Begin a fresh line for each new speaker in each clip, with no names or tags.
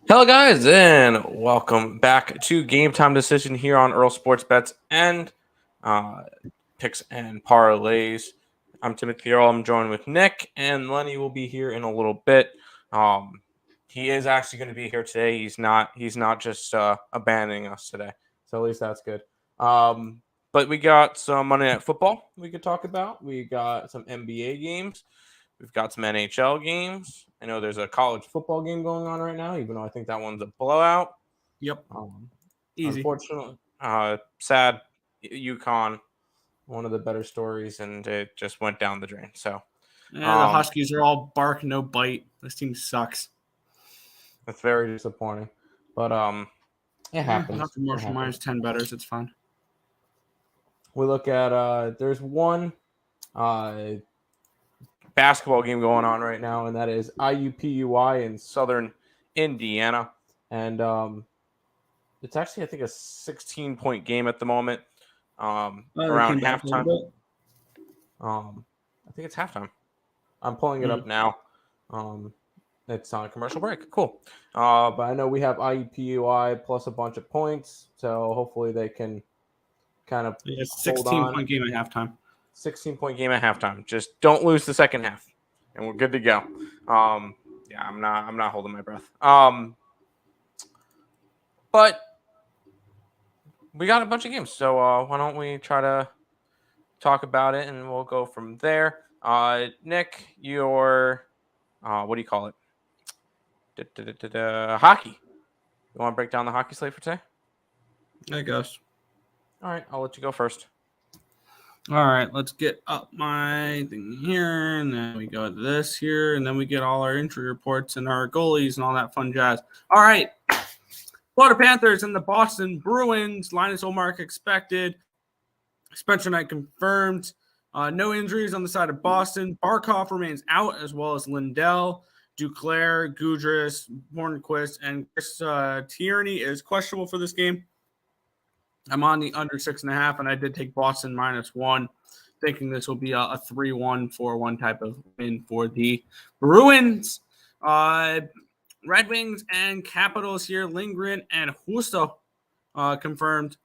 Hello, guys, and welcome back to Game Time Decision here on Earl Sports Bets and uh, Picks and Parlays. I'm Timothy Earl. I'm joined with Nick, and Lenny will be here in a little bit. Um, he is actually going to be here today. He's not. He's not just abandoning us today. So at least that's good. But we got some Monday Night Football we could talk about. We got some NBA games. We've got some NHL games. I know there's a college football game going on right now, even though I think that one's a blowout.
Yep.
Um,
Easy.
Unfortunately, sad. UConn, one of the better stories, and it just went down the drain. So
Yeah, the Huskies are all bark, no bite. This team sucks.
it's very disappointing. But it happens.
Not for Marshall Myers, 10 betters. It's fine.
We look at there's one basketball game going on right now, and that is IUPUI in Southern Indiana, and it's actually I think a 16-point game at the moment. Around halftime. I think it's halftime. I'm pulling it up now. It's on a commercial break. Cool. But I know we have IUPUI plus a bunch of points, so hopefully they can kind of
16-point game at halftime.
16-point game at halftime. Just don't lose the second half, and we're good to go. Yeah, I'm not holding my breath. But we got a bunch of games, so why don't we try to talk about it, and we'll go from there. Nick, your what do you call it? Hockey. You want to break down the hockey slate for today?
I guess.
All right, I'll let you go first.
All right, let's get up my thing here, and then we go to this here, and then we get all our injury reports and our goalies and all that fun jazz. All right, Florida Panthers and the Boston Bruins. Linus Ullmark expected. Spencer Knight confirmed. No injuries on the side of Boston. Barkov remains out, as well as Lindell, Duclair, Gudris, Hornquist, and Chris Tierney is questionable for this game. I'm on the under 6.5, and I did take Boston -1, thinking this will be a 3-1, 4-1 type of win for the Bruins. Red Wings and Capitals here. Lindgren and Husto confirmed.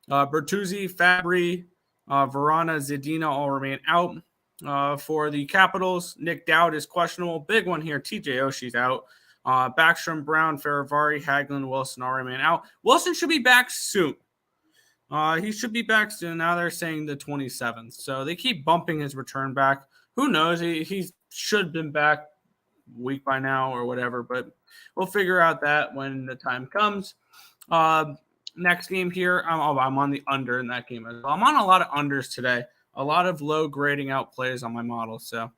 Bertuzzi, Fabry, Verona, Zadina all remain out. For the Capitals, Nick Dowd is questionable. Big one here. TJ Oshie's out. Backstrom, Brown, Ferravari, Hagelin, Wilson all remain out. Wilson should be back soon. He should be back soon. Now they're saying the 27th. So they keep bumping his return back. Who knows? He should have been back a week by now or whatever, but we'll figure out that when the time comes. Next game here, I'm on the under in that game as well. I'm on a lot of unders today. A lot of low grading out plays on my model. So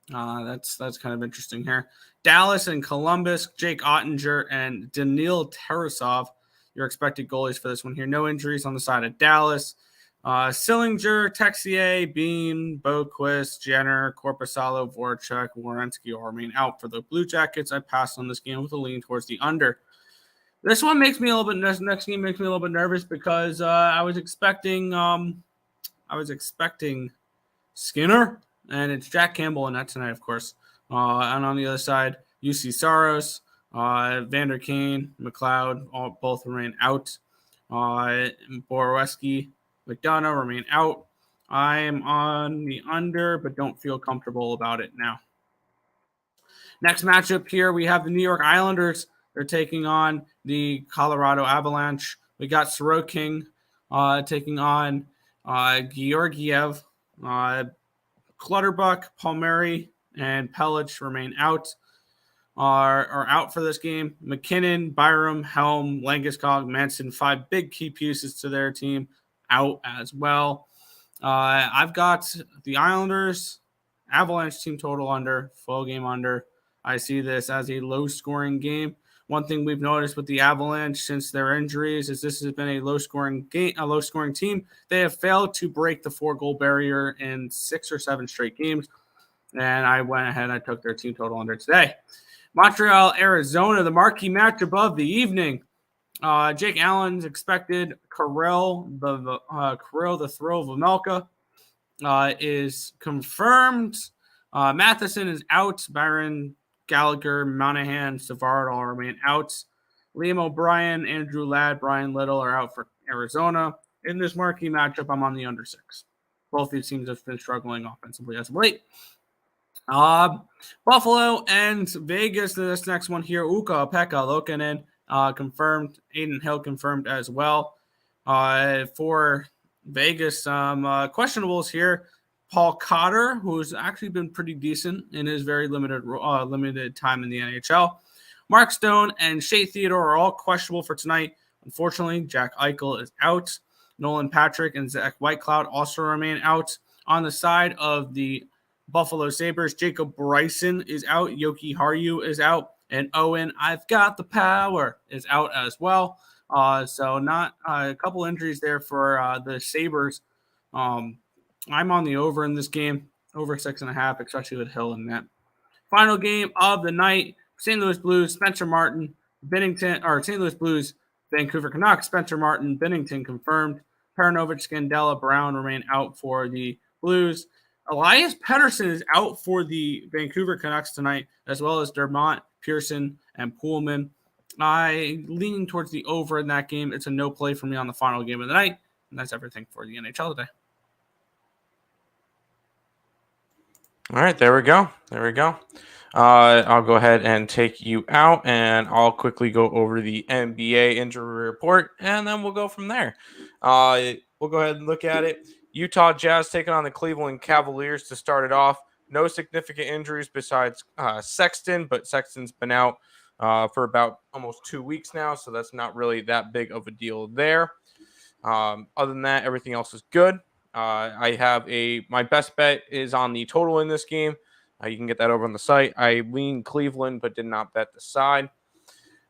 that's kind of interesting here. Dallas and Columbus, Jake Ottinger and Daniil Tarasov. Your expected goalies for this one here. No injuries on the side of Dallas. Sillinger, Texier, Beam, Boquist, Jenner, Korpisalo, Voracek, Werenski all remain out for the Blue Jackets. I passed on this game with a lean towards the under. This one makes me a little bit. Next game makes me a little bit nervous because I was expecting Skinner, and it's Jack Campbell in that tonight, of course. And on the other side, UC Saros. Vander Kane, McLeod, both remain out. Boroweski, McDonough remain out. I am on the under, but don't feel comfortable about it now. Next matchup here, we have the New York Islanders. They're taking on the Colorado Avalanche. We got Sorokin taking on Georgiev. Clutterbuck, Palmieri, and Pellich remain out. Are out for this game. McKinnon, Byram, Helm, Langeskog, Manson, 5 big key pieces to their team out as well. I've got the Islanders, Avalanche team total under, full game under. I see this as a low-scoring game. One thing we've noticed with the Avalanche since their injuries is this has been a low-scoring game, a low-scoring team. They have failed to break the 4-goal barrier in 6 or 7 straight games, and I went ahead and I took their team total under today. Montreal, Arizona, the marquee matchup of the evening. Jake Allen's expected. Kirill, the throw of Vamelka, is confirmed. Matheson is out. Byron Gallagher, Monahan, Savard all remain out. Liam O'Brien, Andrew Ladd, Brian Little are out for Arizona. In this marquee matchup, I'm on the under 6. Both these teams have been struggling offensively as of late. Buffalo and Vegas. This next one here, Ukko Pekka Lokinen confirmed. Aiden Hill confirmed as well. For Vegas, some questionables here. Paul Cotter, who's actually been pretty decent in his very limited time in the NHL. Mark Stone and Shea Theodore are all questionable for tonight. Unfortunately, Jack Eichel is out. Nolan Patrick and Zach Whitecloud also remain out. On the side of the Buffalo Sabres, Jacob Bryson is out. Yoki Haru is out. And Owen, I've got the power, is out as well. So not a couple injuries there for the Sabres. I'm on the over in this game, over 6.5, especially with Hill in net. Final game of the night, St. Louis Blues, Spencer Martin, St. Louis Blues, Vancouver Canucks, Spencer Martin, Binnington confirmed. Paranovich, Scandella, Brown remain out for the Blues. Elias Pettersson is out for the Vancouver Canucks tonight, as well as Dermott, Pearson, and Pullman. I leaning towards the over in that game. It's a no play for me on the final game of the night. And that's everything for the NHL today.
All right, there we go. I'll go ahead and take you out, and I'll quickly go over the NBA injury report, and then we'll go from there. We'll go ahead and look at it. Utah Jazz taking on the Cleveland Cavaliers to start it off. No significant injuries besides Sexton, but Sexton's been out for about almost 2 weeks now, so that's not really that big of a deal there. Other than that, everything else is good. I have my best bet is on the total in this game. You can get that over on the site. I lean Cleveland, but did not bet the side.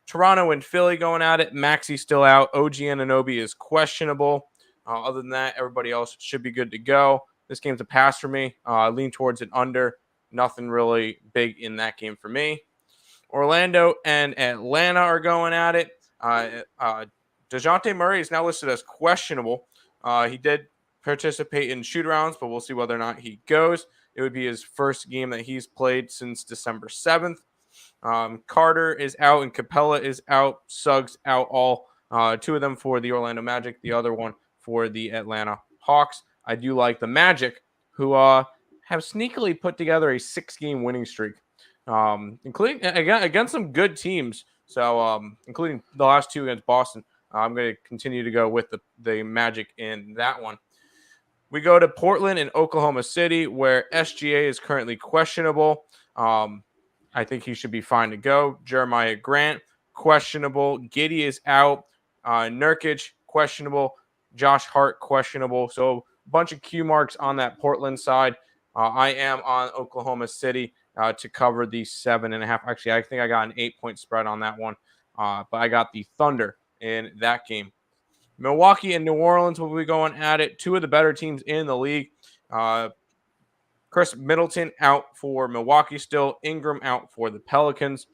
Toronto and Philly going at it. Maxi's still out. OG Anunoby is questionable. Other than that, everybody else should be good to go. This game's a pass for me. Lean towards an under. Nothing really big in that game for me. Orlando and Atlanta are going at it. DeJounte Murray is now listed as questionable. He did participate in shoot-arounds, but we'll see whether or not he goes. It would be his first game that he's played since December 7th. Carter is out and Capella is out. Suggs out all. 2 of them for the Orlando Magic, the other one for the Atlanta Hawks. I do like the Magic, who have sneakily put together a 6-game winning streak, including against some good teams. So, including the last 2 against Boston. I'm going to continue to go with the Magic in that one. We go to Portland and Oklahoma City, where SGA is currently questionable. I think he should be fine to go. Jeremiah Grant, questionable. Giddey is out. Nurkic, questionable. Josh Hart, questionable. So a bunch of Q marks on that Portland side. I am on Oklahoma City to cover the 7.5. Actually, I think I got an 8-point spread on that one. But I got the Thunder in that game. Milwaukee and New Orleans will be going at it. 2 of the better teams in the league. Chris Middleton out for Milwaukee still. Ingram out for the Pelicans.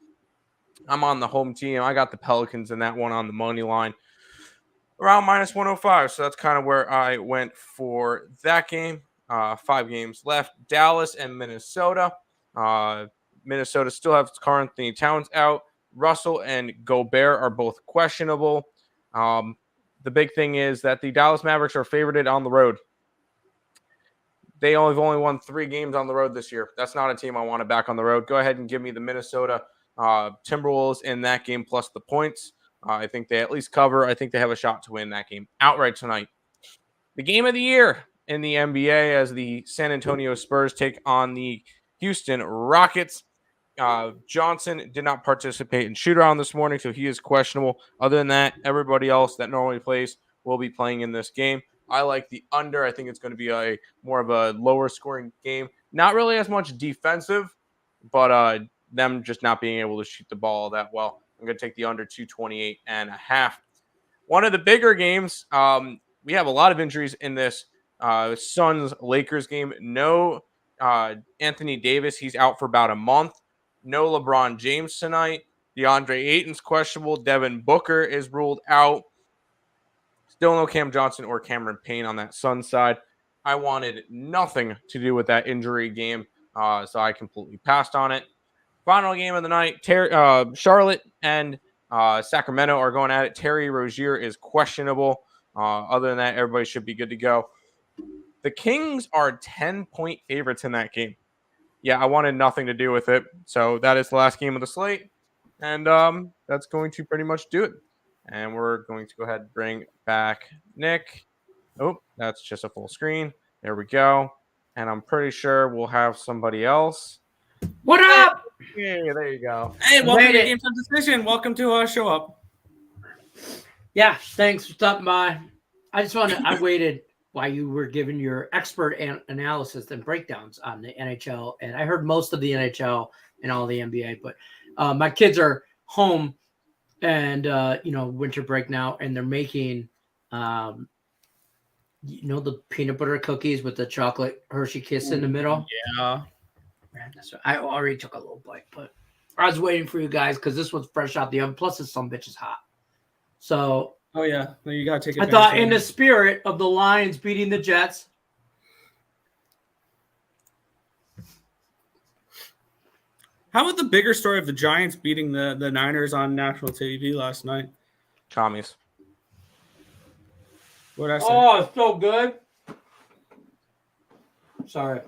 I'm on the home team. I got the Pelicans in that one on the money line. Around minus 105. So that's kind of where I went for that game. 5 games left. Dallas and Minnesota. Minnesota still has Karl Anthony Towns out. Russell and Gobert are both questionable. The big thing is that the Dallas Mavericks are favorited on the road. They have only won 3 games on the road this year. That's not a team I want to back on the road. Go ahead and give me the Minnesota Timberwolves in that game plus the points. I think they at least cover. I think they have a shot to win that game outright tonight. The game of the year in the NBA as the San Antonio Spurs take on the Houston Rockets. Johnson did not participate in shoot-around this morning, so he is questionable. Other than that, everybody else that normally plays will be playing in this game. I like the under. I think it's going to be more of a lower-scoring game. Not really as much defensive, but them just not being able to shoot the ball that well. I'm going to take the under 228.5. One of the bigger games, we have a lot of injuries in this Suns-Lakers game. No Anthony Davis. He's out for about a month. No LeBron James tonight. DeAndre Ayton's questionable. Devin Booker is ruled out. Still no Cam Johnson or Cameron Payne on that Suns side. I wanted nothing to do with that injury game, so I completely passed on it. Final game of the night. Charlotte and Sacramento are going at it. Terry Rozier is questionable. Other than that, everybody should be good to go. The Kings are 10-point favorites in that game. Yeah, I wanted nothing to do with it. So that is the last game of the slate. And that's going to pretty much do it. And we're going to go ahead and bring back Nick. Oh, that's just a full screen. There we go. And I'm pretty sure we'll have somebody else.
What up?
Yeah, there you go.
Hey, welcome to Game Time Decision. Welcome to Show Up.
Yeah, thanks for stopping by. I waited while you were giving your expert analysis and breakdowns on the NHL, and I heard most of the NHL and all the NBA, but my kids are home and winter break now, and they're making the peanut butter cookies with the chocolate Hershey Kiss in the middle.
Yeah.
I already took a little bite, but I was waiting for you guys because this was fresh out the oven. Plus, this some bitch is hot. So,
oh yeah, you gotta take it.
I thought, in the spirit of the Lions beating the Jets,
how about the bigger story of the Giants beating the Niners on national TV last night?
Commies.
What did I say?
oh, it's so good. Sorry.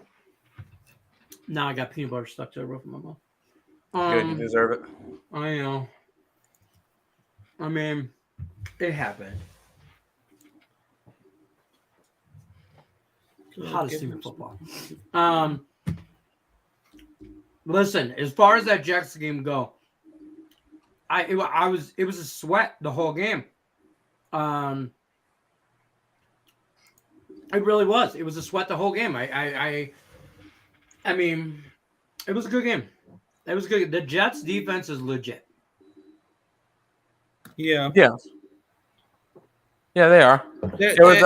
Now I got peanut butter stuck to the roof of my mouth.
Good, you deserve it.
I know. I mean, it happened. Hottest team in football. Listen, as far as that Jets game go, it was a sweat the whole game. It really was. It was a sweat the whole game. I mean, it was a good game. It was good. The Jets defense is legit.
Yeah.
Yeah, they are. It was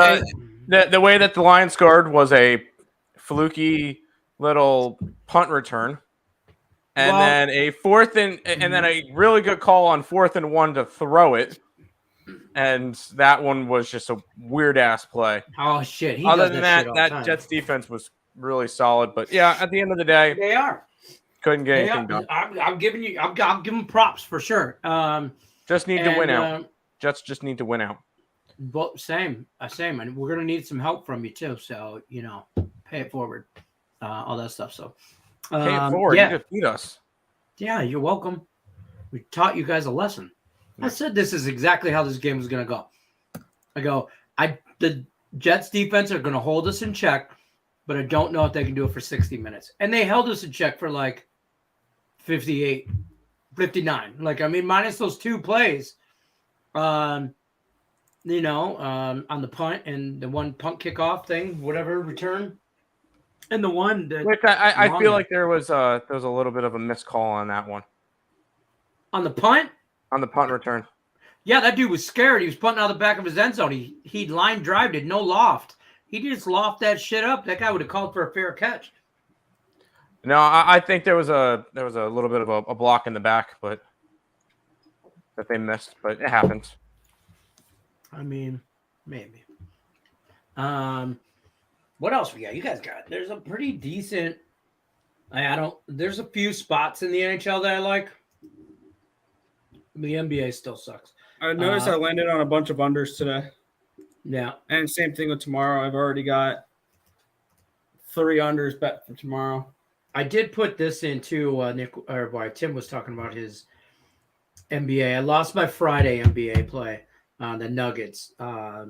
the way that the Lions scored was a fluky little punt return, and then a and then a really good call on 4th and 1 to throw it, and that one was just a weird ass play.
Oh shit!
Other than that Jets defense was really solid. But yeah, at the end of the day,
they are.
Couldn't get anything done.
I'm giving props for sure.
Just need to win out. Jets just need to win out.
But same, and we're gonna need some help from you too. So pay it forward, all that stuff. So
pay it forward.
Yeah.
You just beat us.
Yeah, you're welcome. We taught you guys a lesson. I said this is exactly how this game was gonna go. The Jets defense are gonna hold us in check, but I don't know if they can do it for 60 minutes. And they held us in check for like 58, 59. Minus those 2 plays. On the punt and the one punt kickoff thing, whatever return, and the one that
which I feel like there was a little bit of a missed call on that one.
On the punt
return.
Yeah, that dude was scared. He was punting out the back of his end zone. He line drived it, no loft. He just loft that shit up. That guy would have called for a fair catch.
No, I think there was a little bit of a block in the back, but that they missed. But it happens.
I mean, maybe. What else we got? You guys got? There's a pretty decent. There's a few spots in the NHL that I like. The NBA still sucks.
I noticed I landed on a bunch of unders today.
Yeah,
and same thing with tomorrow. I've already got 3 unders bet for tomorrow.
I did put this into Tim was talking about his NBA. I lost my Friday NBA play on the Nuggets.
Yeah,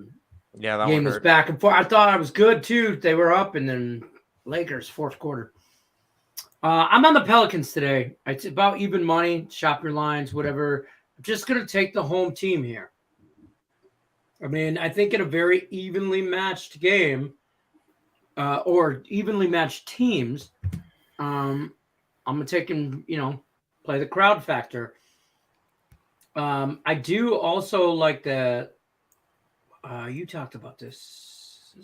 that
game was back and forth. I thought I was good too. They were up, and then Lakers 4th quarter. I'm on the Pelicans today. It's about even money. Shop your lines, whatever. I'm just gonna take the home team here. I mean, I think in a very evenly matched game, or evenly matched teams, I'm gonna take him. Play the crowd factor. I do also like the. You talked about this.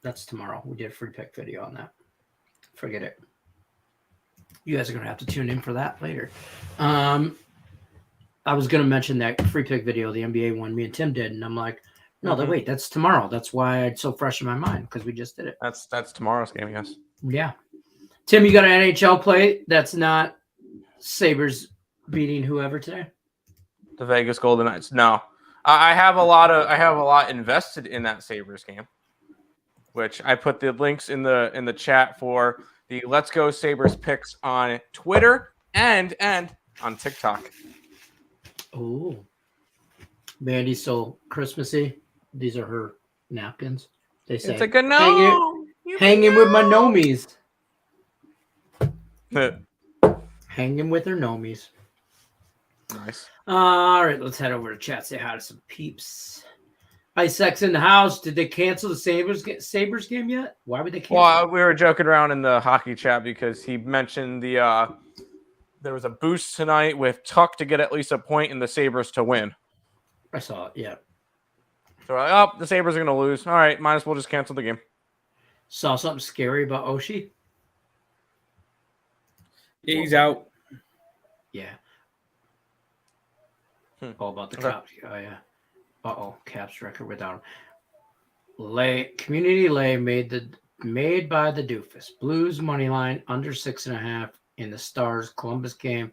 That's tomorrow. We did a free pick video on that. Forget it. You guys are gonna have to tune in for that later. I was gonna mention that free pick video, the NBA one, me and Tim did, and I'm like, no, wait, that's tomorrow. That's why it's so fresh in my mind because we just did it.
That's tomorrow's game, yes.
Yeah. Tim, you got an NHL play that's not Sabres beating whoever today?
The Vegas Golden Knights. No, I have a lot invested in that Sabres game, which I put the links in the chat for the Let's Go Sabres picks on Twitter and on TikTok.
Oh, Mandy's so Christmassy. These are her napkins. They say
It's a good no.
Hanging with my nomies. Hanging with her nomies.
Nice.
All right, let's head over to chat. Say hi to some peeps. Isaac's in the house. Did they cancel the Sabres game yet? Why would they cancel?
Well, we were joking around in the hockey chat because he mentioned there was a boost tonight with Tuck to get at least a point and the Sabres to win.
I saw it, yeah.
So we're like, oh, the Sabres are going to lose. All right, might as well just cancel the game.
Saw something scary about Oshie?
He's out.
Yeah. All about the Caps. Oh, yeah. Uh-oh, Caps record without him. Community lay made by the doofus. Blues money line under 6.5 in the Stars Columbus game.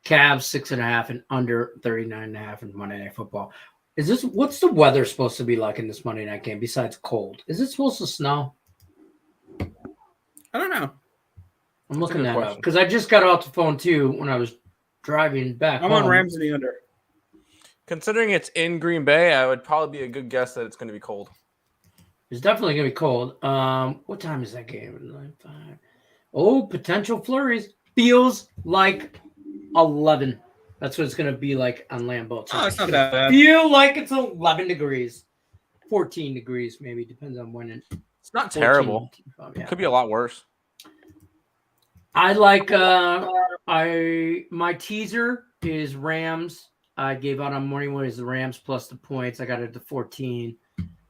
Cavs 6.5 and under 39.5 in Monday Night Football. What's the weather supposed to be like in this Monday night game besides cold? Is it supposed to snow?
I don't know.
I'm looking that up because I just got off the phone too when I was driving back.
I'm on Rams in the under.
Considering it's in Green Bay, I would probably be a good guess that it's going to be cold.
It's definitely going to be cold. What time is that game? 9:05. Oh, potential flurries. Feels like 11. That's what it's going to be like on Lambeau.
Oh, it's not that bad.
Feel like it's 11 degrees. 14 degrees, maybe. Depends on when.
It's not terrible.
Yeah.
It could be a lot worse.
I like my teaser is Rams. I gave out on morning one is the Rams plus the points. I got it to 14.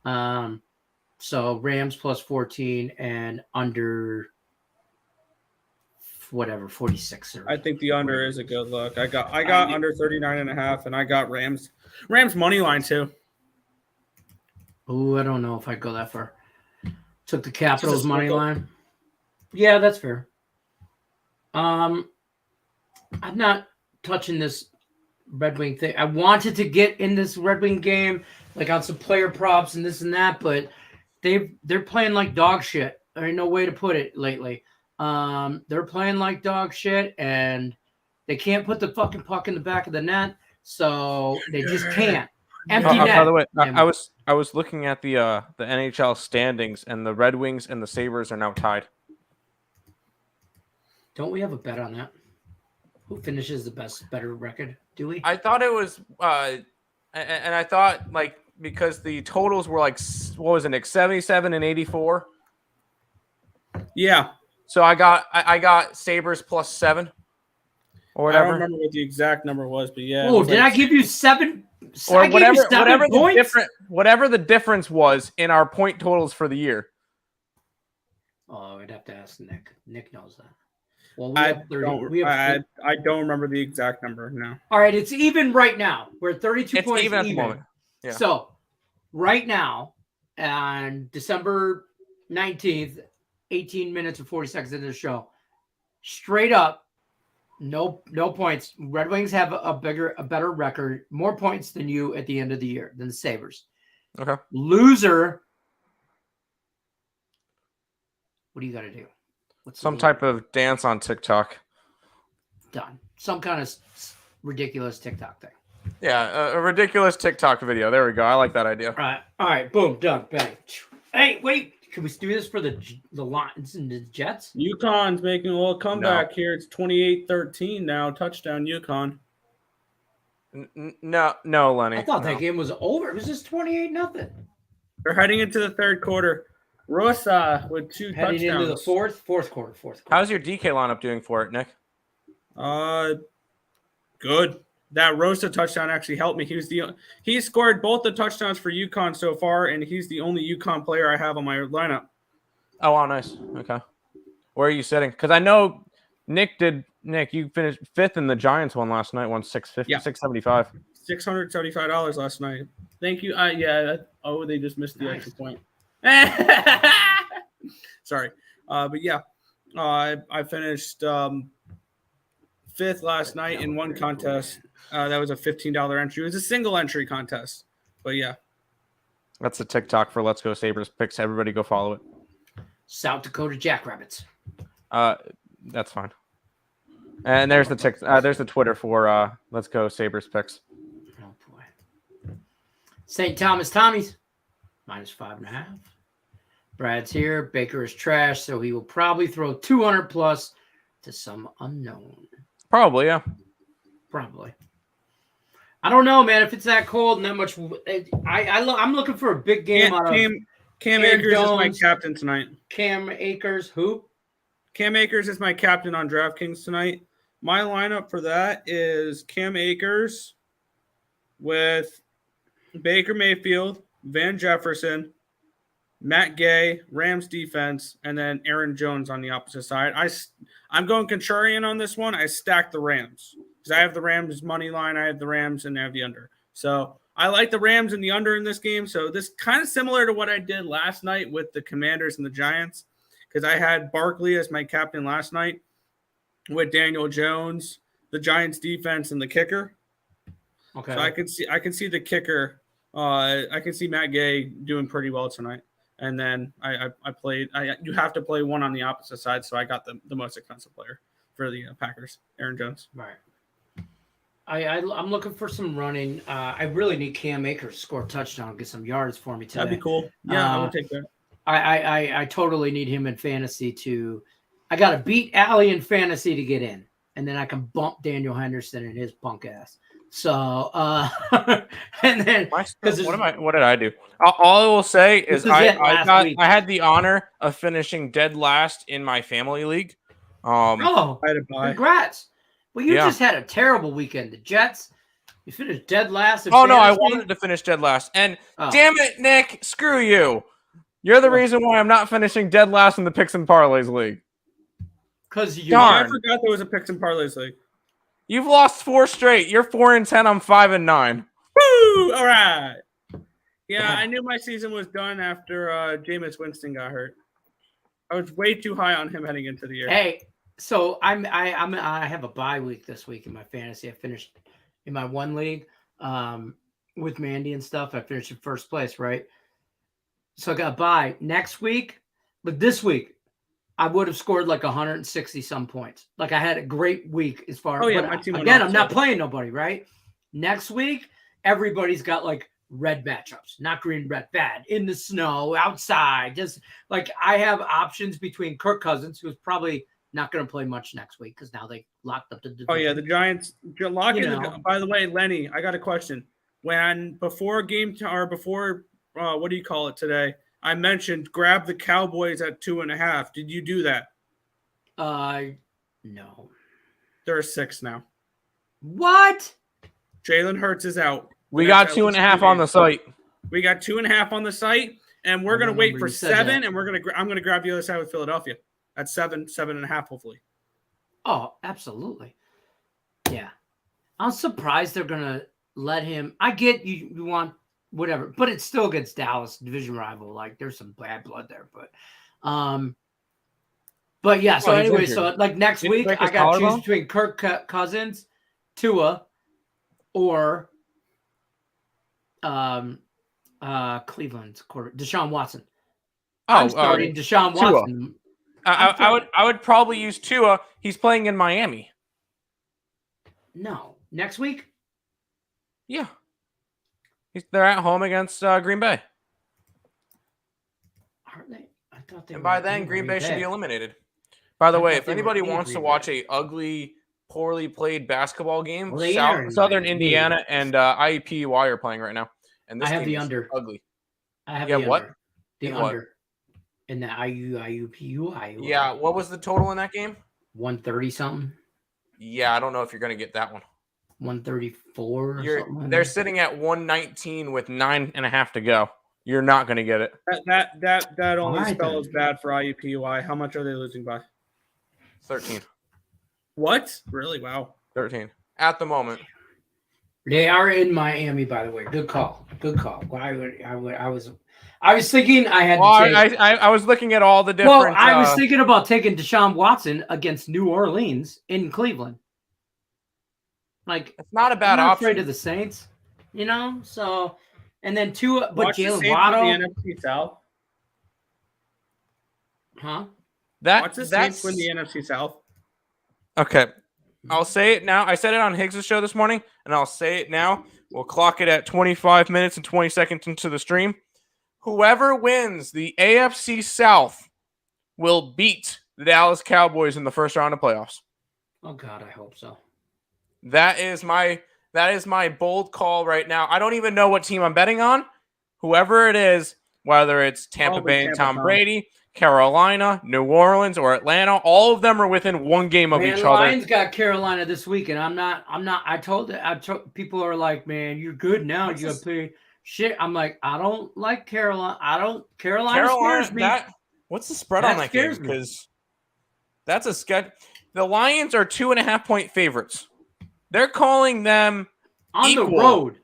So Rams plus 14 and under whatever 46.
I think the under is a good look. I got under 39.5 and I got Rams money line too.
Oh, I don't know if I go that far. Took the Capitals money line. Yeah, that's fair. I'm not touching this Red Wing thing. I wanted to get in this Red Wing game, like on some player props and this and that, but they're playing like dog shit. There ain't no way to put it lately. They're playing like dog shit, and they can't put the fucking puck in the back of the net, so they just can't. Empty net.
By the way, I was looking at the NHL standings, and the Red Wings and the Sabres are now tied.
Don't we have a bet on that? Who finishes the better record? Do we?
I thought it was, and I thought like because the totals were like what was it, Nick? 77 and 84.
Yeah.
So I got Sabres plus 7 or whatever.
I don't remember what the exact number was, but yeah.
Oh, did I give you 7?
Or whatever
points?
whatever the difference was in our point totals for the year.
Oh, I'd have to ask Nick. Nick knows that. Well,
I don't remember the exact number now.
All right, it's even right now. We're at 32
It's
points
even at the moment. Yeah.
So, right now, on December 19th, 18 minutes and 40 seconds into the show, straight up, no points. Red Wings have a better record, more points than you at the end of the year, than the Sabres.
Okay.
Loser. What do you got to do?
Some type of dance on TikTok.
Done. Some kind of ridiculous TikTok thing.
Yeah, a ridiculous TikTok video. There we go. I like that idea.
All right. Boom. Done. Bang. Hey, wait. Can we do this for the Lions and the Jets?
UConn's making a little comeback here. It's 28-13 now. Touchdown, UConn.
No, Lenny.
I thought that game was over. It was just 28-0.
They're heading into the third quarter. Rosa with 2 touchdowns.
Heading into the fourth quarter.
How's your DK lineup doing for it, Nick?
Good. That Rosa touchdown actually helped me. He scored both the touchdowns for UConn so far, and he's the only UConn player I have on my lineup.
Oh, wow, nice. Okay. Where are you sitting? Because I know Nick, you finished 5th in the Giants one last night, won $675.
$675 last night. Thank you. They just missed the extra point. Sorry. But yeah, I finished 5th last night in one contest. That was a $15 entry. It was a single entry contest. But yeah.
That's the TikTok for Let's Go Sabres picks. Everybody go follow it.
South Dakota Jackrabbits.
That's fine. And there's the there's the Twitter for Let's Go Sabres picks.
Oh boy. St. Thomas Tommies -5.5. Brad's here. Baker is trash, so he will probably throw 200 plus to some unknown.
Probably, yeah.
Probably. I don't know, man. If it's that cold and that much, I'm looking for a big game out of
Cam Akers is my captain tonight.
Cam Akers, who?
Cam Akers is my captain on DraftKings tonight. My lineup for that is Cam Akers with Baker Mayfield, Van Jefferson, Matt Gay, Rams defense, and then Aaron Jones on the opposite side. I'm going contrarian on this one. I stacked the Rams because I have the Rams money line. I have the Rams and I have the under. So I like the Rams and the under in this game. So this kind of similar to what I did last night with the Commanders and the Giants because I had Barkley as my captain last night with Daniel Jones, the Giants defense, and the kicker.
Okay.
So I can see the kicker. I can see Matt Gay doing pretty well tonight. And then you have to play one on the opposite side. So I got the most expensive player for the Packers, Aaron Jones.
Right. I'm looking for some running. I really need Cam Akers to score a touchdown, get some yards for me today.
That'd be cool. Yeah, I would take that.
I totally need him in fantasy I got to beat Allie in fantasy to get in. And then I can bump Daniel Henderson and his punk ass. So, and then
what did I do? All I will say is I had the honor of finishing dead last in my family league.
Congrats. Well, you just had a terrible weekend. The Jets, you finished dead last.
No, I wanted to finish dead last. And damn it, Nick, screw you. You're the reason why I'm not finishing dead last in the Picks and Parlays league.
Because
I forgot there was a Picks and Parlays league.
You've lost 4 straight. You're 4-10. I'm 5-9.
Woo! All right. Yeah, I knew my season was done after Jameis Winston got hurt. I was way too high on him heading into the year.
Hey, so I have a bye week this week in my fantasy. I finished in my one league with Mandy and stuff. I finished in first place, right? So I got a bye next week, but this week I would have scored like 160 some points. Like I had a great week as far as
my team
again, I'm not playing nobody, right? Next week, everybody's got like red matchups, not green, red, bad, in the snow, outside. Just like I have options between Kirk Cousins, who's probably not going to play much next week because now they locked up the division.
Oh yeah, the Giants by the way, Lenny, I got a question. Before what do you call it today? I mentioned grab the Cowboys at 2.5. Did you do that?
No.
They're 6 now.
What?
Jalen Hurts is out.
We got 2.5 on the site.
We got 2.5 on the site, and we're gonna wait for 7, and I'm gonna grab the other side with Philadelphia at 7.5, hopefully.
Oh, absolutely. Yeah, I'm surprised they're gonna let him. I get you want whatever, but it's still against Dallas, division rival. Like there's some bad blood there, but yeah. So anyway, so like next week, I got to choose between Kirk Cousins, Tua, or Cleveland's quarter Deshaun Watson. I'm starting Deshaun Watson.
I would probably use Tua. He's playing in Miami.
No, next week.
Yeah, they're at home against Green Bay.
Are they? I thought they.
And by then, Green Bay should be eliminated. By the way, if anybody wants to watch a ugly, poorly played basketball game, Southern Indiana and IUPUI are playing right now. And this
I have
game
the under.
Ugly.
I have the under.
What?
The under. In the IUPUI.
Yeah, what was the total in that game?
130 something.
Yeah, I don't know if you're going to get that one.
134.
They're sitting at 119 with 9.5 to go. You're not going to get it.
That only spells bad for IUPUI. How much are they losing by?
13.
What? Really? Wow.
13 at the moment.
They are in Miami, by the way. Good call. Good call. I was thinking I had
Well,
to take.
I was looking at all the different.
Well, I was thinking about taking Deshaun Watson against New Orleans in Cleveland. Like,
it's not a
I'm
bad
not
option.
afraid of the Saints, you know. So, and then two, but
Watch the
Jalen
Saints
Waddle,
win the NFC South.
huh?
Watch the Saints
That's
win the NFC South.
okay. I'll say it now. I said it on Higgs' show this morning, and I'll say it now. We'll clock it at 25 minutes and 20 seconds into the stream. Whoever wins the AFC South will beat the Dallas Cowboys in the first round of playoffs.
Oh God, I hope so.
That is my bold call right now. I don't even know what team I'm betting on. Whoever it is, whether it's Tampa Bay and Tom Brady, Carolina, New Orleans, or Atlanta, all of them are within one game of each other.
Lions got Carolina this week, and I'm not. I told people are like, man, you're good now. You got to play shit. I'm like, I don't like Carolina. Carolina scares me.
What's the spread on that game? Because that's a sketch. The Lions are 2.5-point favorites. They're calling them
on
equal.
The road.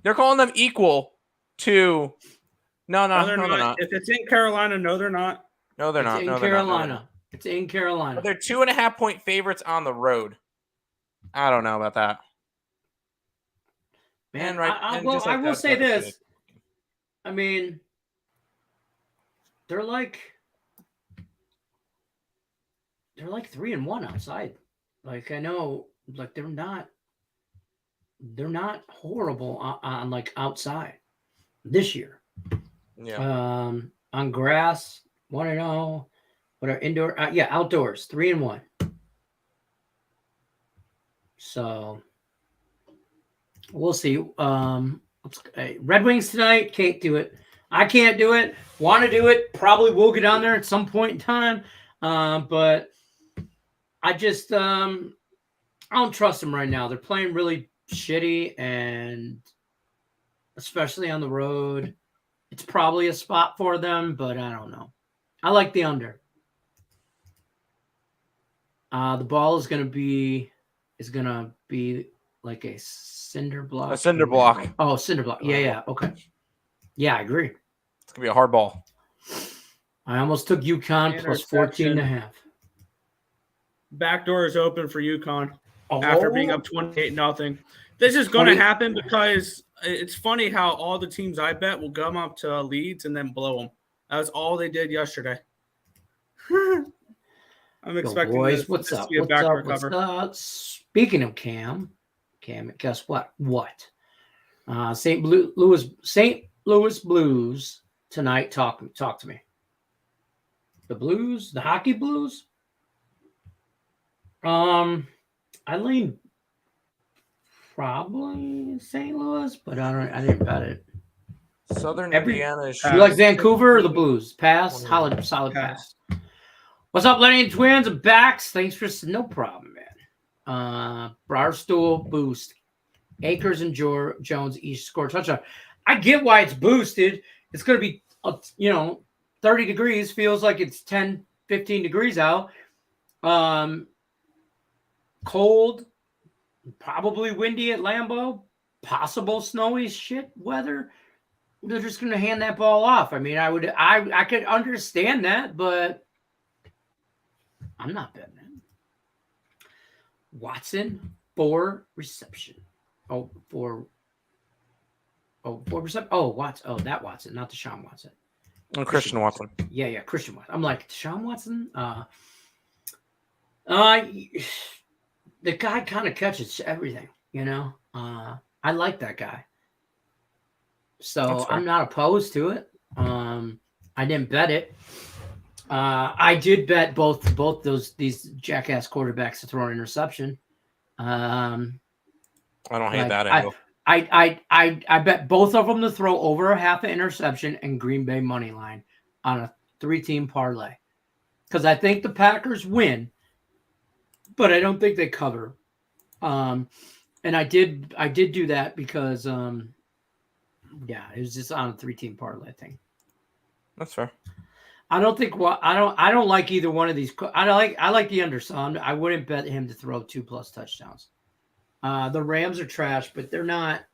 They're calling them equal to. No, they're not.
If it's in Carolina, no, they're not.
No, they're not.
It's in Carolina. It's in Carolina.
But they're 2.5-point favorites on the road. I don't know about that.
Man, I will say this. I mean, they're like 3-1 outside. Like, I know, like they're not horrible on like outside this year.
Yeah.
On grass, 1-0. What are indoor? Outdoors, 3-1. So we'll see. Red Wings tonight. Can't do it. I can't do it. Want to do it? Probably will get on there at some point in time. But I just I don't trust them right now. They're playing really shitty, and especially on the road. It's probably a spot for them, but I don't know. I like the under. The ball is gonna be like a cinder block.
A cinder block.
Oh, cinder block. Yeah. Okay. Yeah, I agree.
It's gonna be a hard ball.
I almost took UConn plus 14.5.
Backdoor is open for UConn after being up 28-0. This is going to happen because it's funny how all the teams I bet will come up to leads and then blow them. That was all they did yesterday. I'm expecting
boys. What's up? What's up? Speaking of Cam, guess what? St. Louis Blues tonight. Talk to me. The Blues, the hockey Blues. I lean probably St. Louis, but I didn't bet it.
Southern Indiana.
You like Vancouver or the Blues? Pass. Solid pass. What's up, Lenny and Twins and backs? Thanks for no problem, man. Barstool boost. Akers and Jones each score touchdown. I get why it's boosted. It's going to be 30 degrees. Feels like it's 10, 15 degrees out. Cold, probably windy at Lambeau, possible snowy shit weather. They're just going to hand that ball off. I mean, I could understand that, but I'm not betting it. Watson, 4 reception. Four reception. Watson. That Watson, not Deshaun Watson.
Christian Watson.
Yeah, Christian Watson. I'm like, Deshaun Watson? The guy kind of catches everything, I like that guy. So I'm not opposed to it. I didn't bet it. I did bet both these jackass quarterbacks to throw an interception. I
don't hate that angle.
I bet both of them to throw over a half an interception and Green Bay money line on a 3-team parlay. Because I think the Packers win, but I don't think they cover. And I did do that because it was just on a 3-team parlay thing.
That's fair.
I don't like either one of these. I like the under, so I wouldn't bet him to throw 2+ touchdowns. The Rams are trash, but they're not.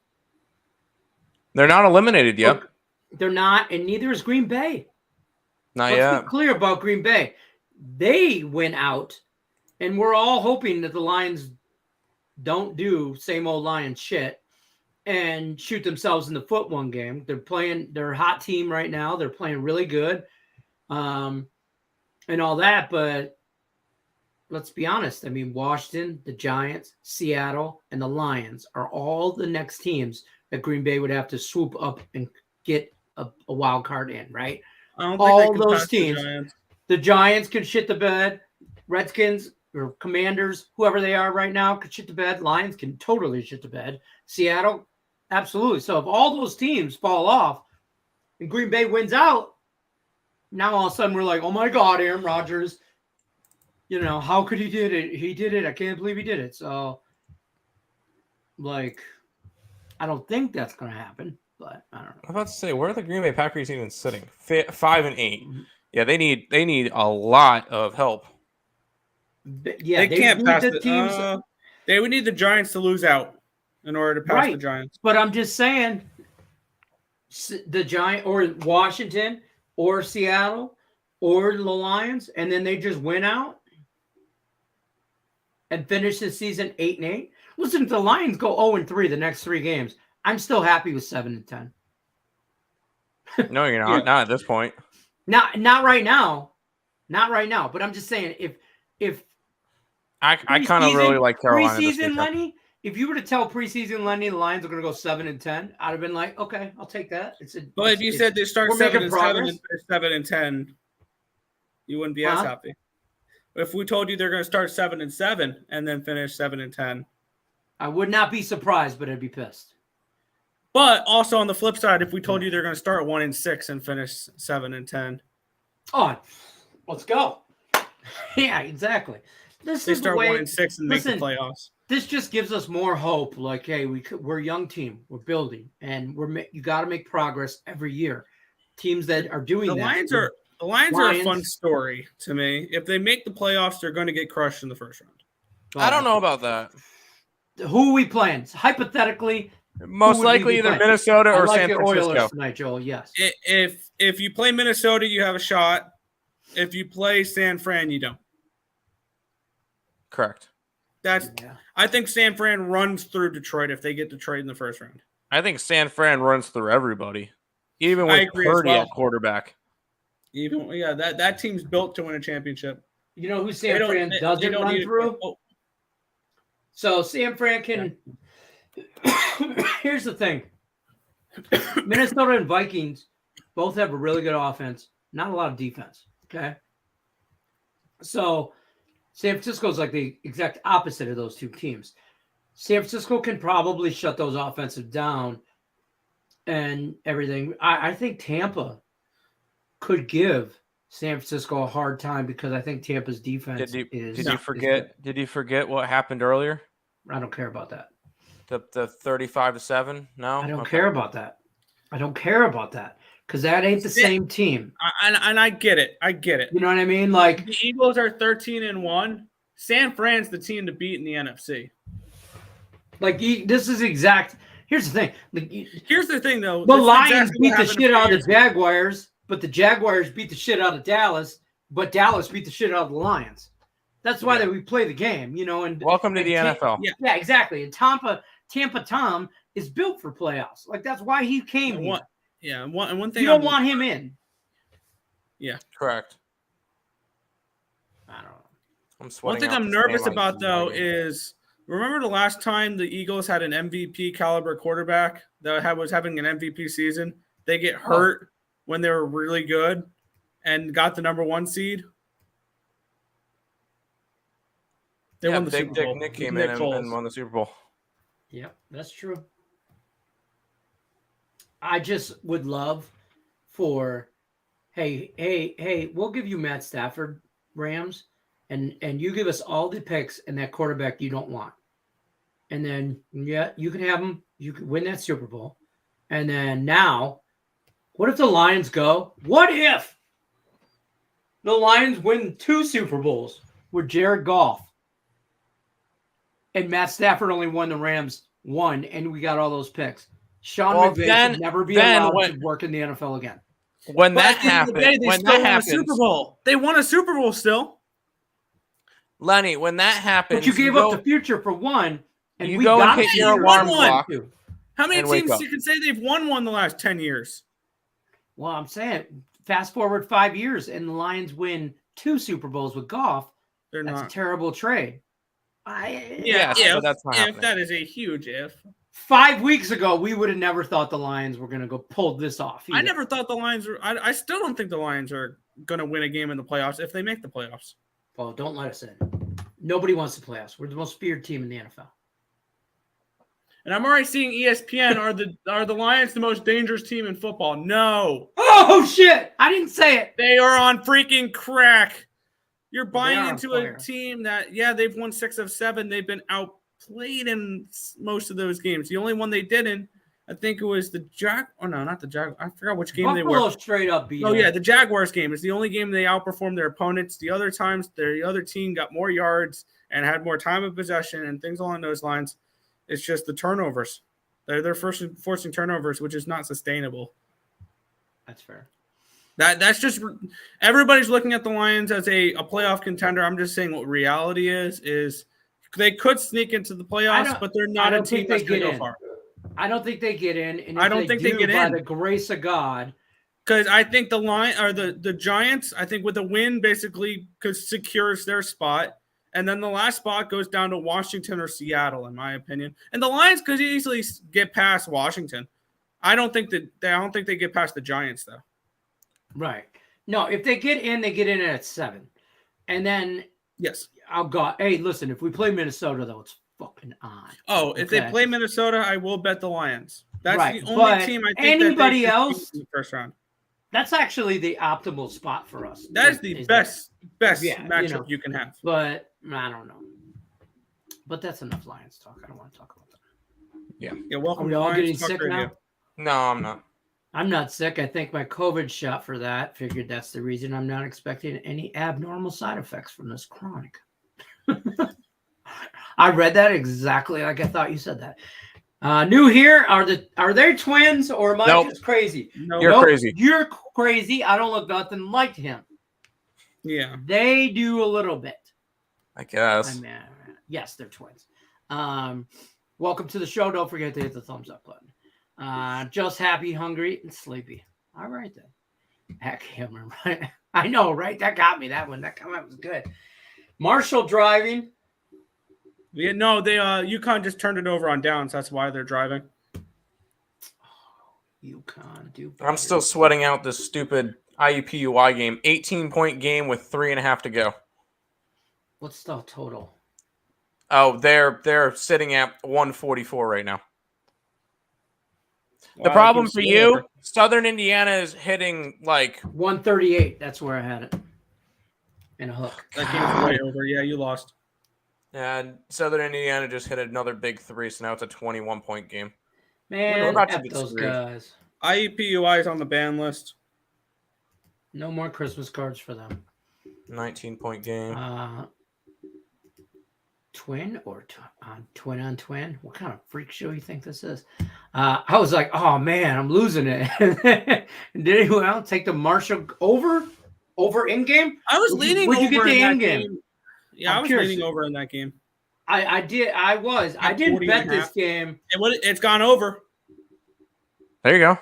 They're not eliminated yet.
Look, they're not, and neither is Green Bay.
Not
Let's
yet.
be clear about Green Bay. They went out, and we're all hoping that the Lions don't do same old Lions shit and shoot themselves in the foot one game. They're a hot team right now. They're playing really good, and all that. But let's be honest. I mean, Washington, the Giants, Seattle, and the Lions are all the next teams that Green Bay would have to swoop up and get a wild card in, right?
I don't think
All
they can
those
pass
teams. The Giants can shit the bed. Redskins or Commanders, whoever they are right now, could shit the bed. Lions can totally shit the bed. Seattle, absolutely. So if all those teams fall off and Green Bay wins out, now all of a sudden we're like, oh my God, Aaron Rodgers, how could he did it? He did it. I can't believe he did it. So, I don't think that's going to happen, but I don't know.
I'm about to say, where are the Green Bay Packers even sitting? 5-8. Yeah, they need a lot of help.
Yeah,
they can't pass
the teams.
They would need the Giants to lose out in order to pass the Giants.
But I'm just saying, the Giant or Washington or Seattle or the Lions, and then they just win out and finish the season 8-8. Listen, if the Lions go 0-3 the next 3 games, I'm still happy with 7-10.
No, you're not. Not at this point.
Not right now. Not right now. But I'm just saying, if
I kind of really like Carolina.
Preseason Lenny, if you were to tell preseason Lenny the Lions are going to go 7-10, I'd have been like, okay, I'll take that.
But if you said they start 7-7 and 7-10, you wouldn't be as happy. If we told you they're going to start 7-7 and then finish 7-10,
I would not be surprised, but I'd be pissed.
But also on the flip side, if we told you they're going to start 1-6 and finish 7-10,
oh, let's go. Yeah, exactly.
They start 1-6 and make the playoffs.
This just gives us more hope. Like, hey, we're a young team. We're building, and you got to make progress every year. Teams that are doing
the Lions are a fun story to me. If they make the playoffs, they're going to get crushed in the first round.
I don't know about that.
Who are we playing? Hypothetically,
most likely either Minnesota or San Francisco.
Oilers tonight, Joel. Yes.
If you play Minnesota, you have a shot. If you play San Fran, you don't.
Correct.
I think San Fran runs through Detroit if they get Detroit in the first round.
I think San Fran runs through everybody, even with Purdy at quarterback.
That team's built to win a championship.
You know who San Fran doesn't run through? So San Fran can. Here's the thing: Minnesota and Vikings both have a really good offense, not a lot of defense. Okay, so San Francisco's like the exact opposite of those two teams. San Francisco can probably shut those offensive down and everything. I think Tampa could give San Francisco a hard time because I think Tampa's defense is.
Did you forget what happened earlier?
I don't care about that.
The 35-7? No,
I don't care about that. I don't care about that because that ain't the same team.
And I get it.
You know what I mean? Like
the Eagles are 13-1. San Fran's the team to beat in the NFC.
Like this is exact. Here's the thing.
Here's the thing, though.
The Lions beat the shit out of the Jaguars, but the Jaguars beat the shit out of Dallas, but Dallas beat the shit out of the Lions. That's why we play the game, And
welcome to the NFL.
Yeah, exactly. And Tampa Tom is built for playoffs. Like that's why he came here.
Yeah, and one thing
you don't want him in.
Yeah,
correct.
I don't know.
I'm sweating.
One thing I'm nervous about though is remember the last time the Eagles had an MVP caliber quarterback that was having an MVP season? They get hurt when they were really good and got the number 1 seed. They won the Super Bowl.
Nick came in and won the Super Bowl.
Yeah, that's true. I just would love for, hey, we'll give you Matt Stafford, Rams, and you give us all the picks and that quarterback you don't want. And then, you can have him. You can win that Super Bowl. And then now, what if the Lions go? What if the Lions win 2 Super Bowls with Jared Goff? And Matt Stafford only won the Rams one, and we got all those picks. Sean
Well,
McVay should never be allowed to work in the NFL again.
When
But
that
at the end of the
happens,
day, they
when
still
that
won a
happens,
Super Bowl. They won a Super Bowl still.
Lenny, when that happens,
But you gave up the future for one, and
you
we
go and
got
hit
it.
your
You
alarm
won one.
clock.
How many
And wake
teams
up.
you can say they've won one the last 10 years?
Well, I'm saying fast forward 5 years, and the Lions win 2 Super Bowls with Goff.
They're
That's
not.
a terrible trade.
Yes, but that's not happening.
That is a huge if.
5 weeks ago, we would have never thought the Lions were going to go pull this off.
I
either.
never thought the Lions were. I still don't think the Lions are going to win a game in the playoffs if they make the playoffs.
Well, don't let us in. Nobody wants the playoffs. We're the most feared team in the NFL.
And I'm already seeing ESPN are the Lions the most dangerous team in football? No.
Oh shit! I didn't say it.
They are on freaking crack. You're
Well, they
buying
are on
into
fire.
a team that, they've won 6 of 7. They've been outplayed in most of those games. The only one they didn't, I think it was the not the Jag. I forgot which game they
Buffalo
were.
straight up beat.
Oh,
them.
yeah, the Jaguars game is the only game they outperformed their opponents. The other times, the other team got more yards and had more time of possession and things along those lines. It's just the turnovers. They're forcing turnovers, which is not sustainable.
That's fair.
That's just everybody's looking at the Lions as a playoff contender. I'm just saying what reality is they could sneak into the playoffs, but they're not a team that's going to go far.
I don't think they get in. And
I don't think they get
by
in.
the grace of God.
Because I think the Giants, I think with a win basically secures their spot. And then the last spot goes down to Washington or Seattle, in my opinion. And the Lions could easily get past Washington. I don't think they get past the Giants, though.
Right. No, if they get in at 7. And then
yes,
I'll go. Hey, listen, if we play Minnesota, though, it's fucking on.
Oh, if they play Minnesota, I will bet the Lions. That's
right.
the only team I think
anybody else
in the first round.
That's actually the optimal spot for us.
That is the best matchup you can have.
But I don't know. But that's enough Lions talk. I don't want to talk about that.
Yeah.
Welcome.
Are we all getting sick now?
No, I'm not.
I'm not sick. I think my COVID shot for that. Figured that's the reason I'm not expecting any abnormal side effects from this chronic. I read that exactly like I thought you said that. New here. Are they twins or am I just crazy?
No, you're crazy.
You're crazy. I don't look nothing like him.
Yeah.
They do a little bit.
I guess.
Yes, they're twins. Welcome to the show. Don't forget to hit the thumbs up button. Just happy, hungry, and sleepy. All right then. Heck, right? I know, right? That got me. That one. That comment was good. Marshall driving.
Yeah, no, they UConn just turned it over on downs. That's why they're driving.
UConn, dude.
I'm still sweating out this stupid IUPUI game. 18-point game with 3.5 to go.
What's the total?
Oh, they're sitting at 144 right now. The
Well,
problem for you, Southern Indiana is hitting like
138. That's where I had it. And a hook.
That game's way over. Yeah, you lost.
And Southern Indiana just hit another big 3, so now it's a 21-point game.
Man,
we're about to
F
get
those
screwed.
guys.
IUPUI is on the ban list.
No more Christmas cards for them.
19-point game.
Twin or twin on twin? What kind of freak show you think this is? I was like, oh man, I'm losing it. Did anyone else take the Marshall over in game?
I was leaning over
you get the
in
in
that
game.
Yeah, I was leaning over in that game.
I did. I didn't bet this game.
It's gone over.
There you go.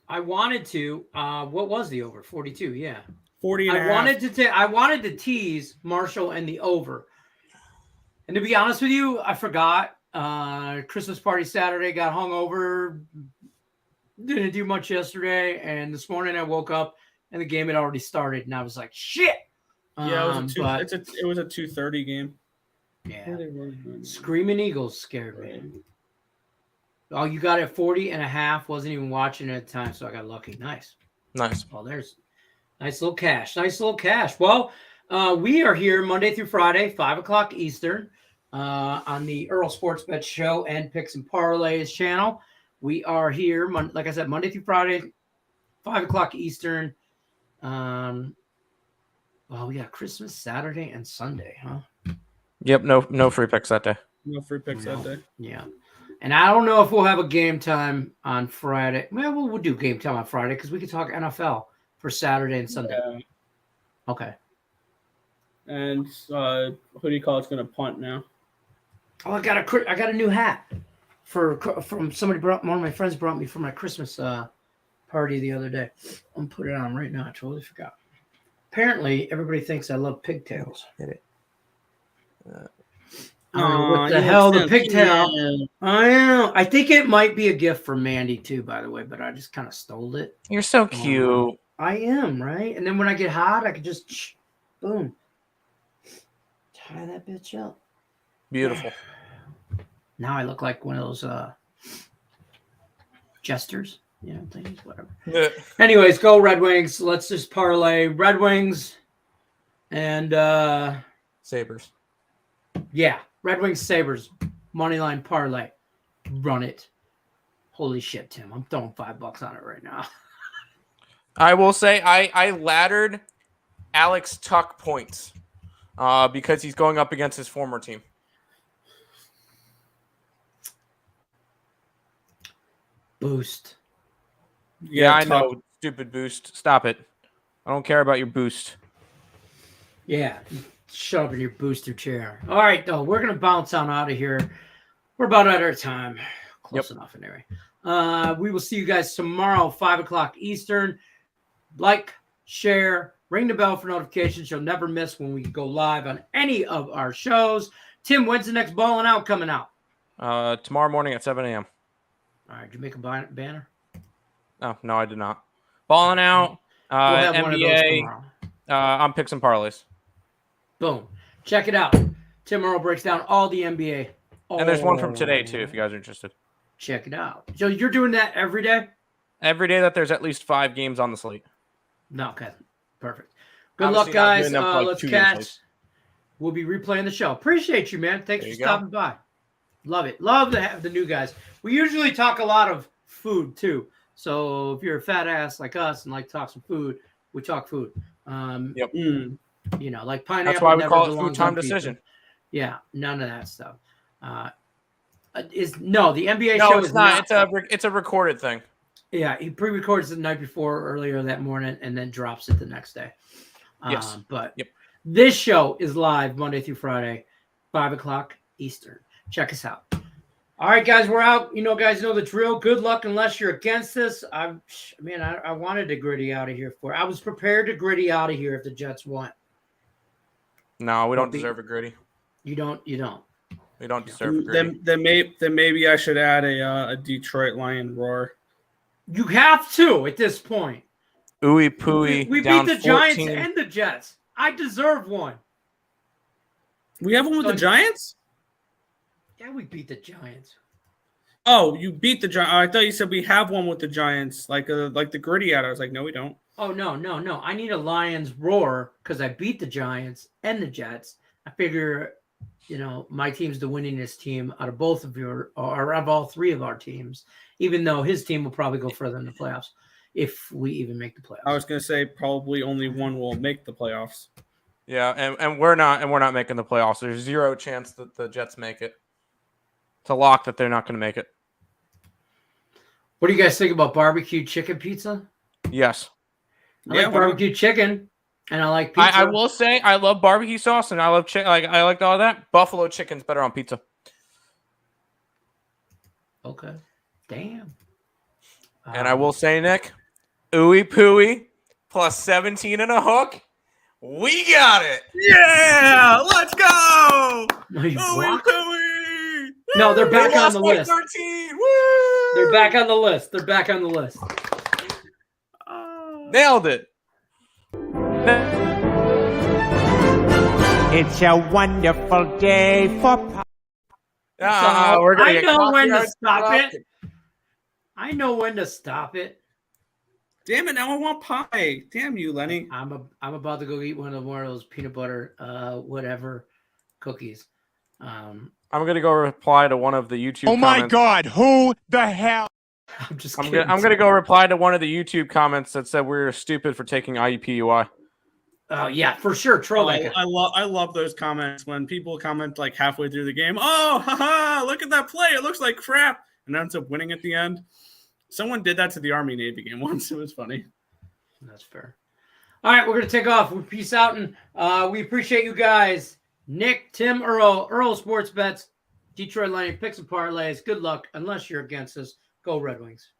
I wanted to. What was the over? 42. Yeah.
40 and a half.
I wanted to tease Marshall and the over. And to be honest with you, I forgot. Christmas party Saturday, got hungover. Didn't do much yesterday, and this morning I woke up and the game had already started, and I was like, "Shit!"
Yeah, it was a 2:30 game.
Yeah, Screaming Eagles scared me. Oh, you got it 40 and a half. Wasn't even watching at the time, so I got lucky. Nice. Well, there's nice little cash. Well, we are here Monday through Friday, 5 o'clock Eastern, on the Earl Sports Bet Show and Picks and Parlays channel. We are here, like I said, Monday through Friday, 5 o'clock Eastern. Well, we got Christmas Saturday and Sunday, huh?
Yep, no free picks that day.
No free picks that day.
Yeah. And I don't know if we'll have a game time on Friday. Well, we'll do game time on Friday because we can talk NFL for Saturday and Sunday.
Yeah.
Okay.
And who do you call it's going to punt now?
Oh, I got a new hat from somebody one of my friends brought me for my Christmas party the other day. I'm gonna put it on right now. I totally forgot. Apparently, everybody thinks I love pigtails.
Hit it.
What the hell, the pigtail? I know. I think it might be a gift for Mandy too, by the way, but I just kind of stole it.
You're so cute.
I am, right? And then when I get hot, I could just boom, tie that bitch up.
Beautiful.
Now I look like one of those jesters, things, whatever.
Yeah.
Anyways, go Red Wings. Let's just parlay Red Wings and
Sabres.
Yeah, Red Wings Sabres moneyline parlay. Run it. Holy shit, Tim! I'm throwing $5 on it right now.
I will say I laddered Alex Tuck points because he's going up against his former team.
Boost.
Yeah, I know. Stupid boost. Stop it. I don't care about your boost.
Yeah. Shut up in your booster chair. All right, though. We're going to bounce on out of here. We're about out of time. Close enough, anyway. We will see you guys tomorrow, 5 o'clock Eastern. Like, share, ring the bell for notifications. You'll never miss when we go live on any of our shows. Tim, when's the next Ballin' Out coming out?
Tomorrow morning at 7 a.m.
All right, did you make a banner?
Oh, no, I did not. Balling out,
We'll have
NBA.
one of those tomorrow.
I'm picking some parlays.
Boom. Check it out. Tim Earl breaks down all the NBA.
And there's one from today, too, if you guys are interested.
Check it out. So you're doing that every day?
Every day that there's at least 5 games on the slate.
No, okay. Perfect. Good luck, guys. Let's catch. We'll be replaying the show. Appreciate you, man. Thanks for stopping by. Love it. Love to have the new guys. We usually talk a lot of food, too. So if you're a fat ass like us and like to talk some food, we talk food.
Yep.
Like pineapple.
That's why we
never
call it
belongs
food time
on pizza.
decision.
Yeah, none of that stuff. The NBA
No,
show
it's
is
not. It's a recorded thing.
Yeah, he pre-records it the night before, earlier that morning, and then drops it the next day.
Yes.
But this show is live Monday through Friday, 5 o'clock Eastern. Check us out. All right, guys, we're out. Guys know the drill. Good luck unless you're against this. I wanted to gritty out of here I was prepared to gritty out of here if the Jets won.
No, we don't deserve a gritty.
You don't.
We don't deserve a gritty.
Then maybe I should add a Detroit Lion roar.
You have to at this point.
Ooey pooey.
We beat the Giants and the Jets. I deserve one.
We have one with the Giants?
Yeah, we beat the Giants.
Oh, you beat the Giants. I thought you said we have one with the Giants, like the gritty out. I was like, no, we don't.
Oh, no. I need a Lions roar because I beat the Giants and the Jets. I figure, my team's the winningest team out of both of or of all 3 of our teams, even though his team will probably go further in the playoffs if we even make the playoffs.
I was going to say probably only one will make the playoffs.
Yeah, and we're not making the playoffs. There's 0 chance that the Jets make it. It's a lock that they're not going to make it.
What do you guys think about barbecue chicken pizza?
Yes.
I like barbecue chicken, and I like pizza.
I will say I love barbecue sauce, and I love I like all that. Buffalo chicken's better on pizza.
Okay. Damn.
And I will say, Nick, ooey pooey plus 17 and a hook. We got it.
Yeah, let's go.
No, you
Ooey pooey.
No, they're back on the list.
13. Woo!
They're back on the list.
Nailed it.
It's a wonderful day for
We're gonna
I know when to stop it. I know when to stop it.
Damn it! Now I want pie. Damn you, Lenny.
I'm about to go eat one of those peanut butter whatever cookies.
I'm gonna go reply to one of the YouTube.
Oh my
comments.
God! Who the hell?
I'm just kidding.
I'm gonna go reply to one of the YouTube comments that said we're stupid for taking IUPUI.
Oh yeah, for sure. Troll that guy.
I love those comments when people comment like halfway through the game. Oh, haha! Look at that play. It looks like crap, and ends up winning at the end. Someone did that to the Army Navy game once. It was funny.
That's fair. All right, we're gonna take off. We peace out, and we appreciate you guys. Nick, Tim, Earl Sports Bets, Detroit Lenny, picks and parlays. Good luck, unless you're against us. Go Red Wings.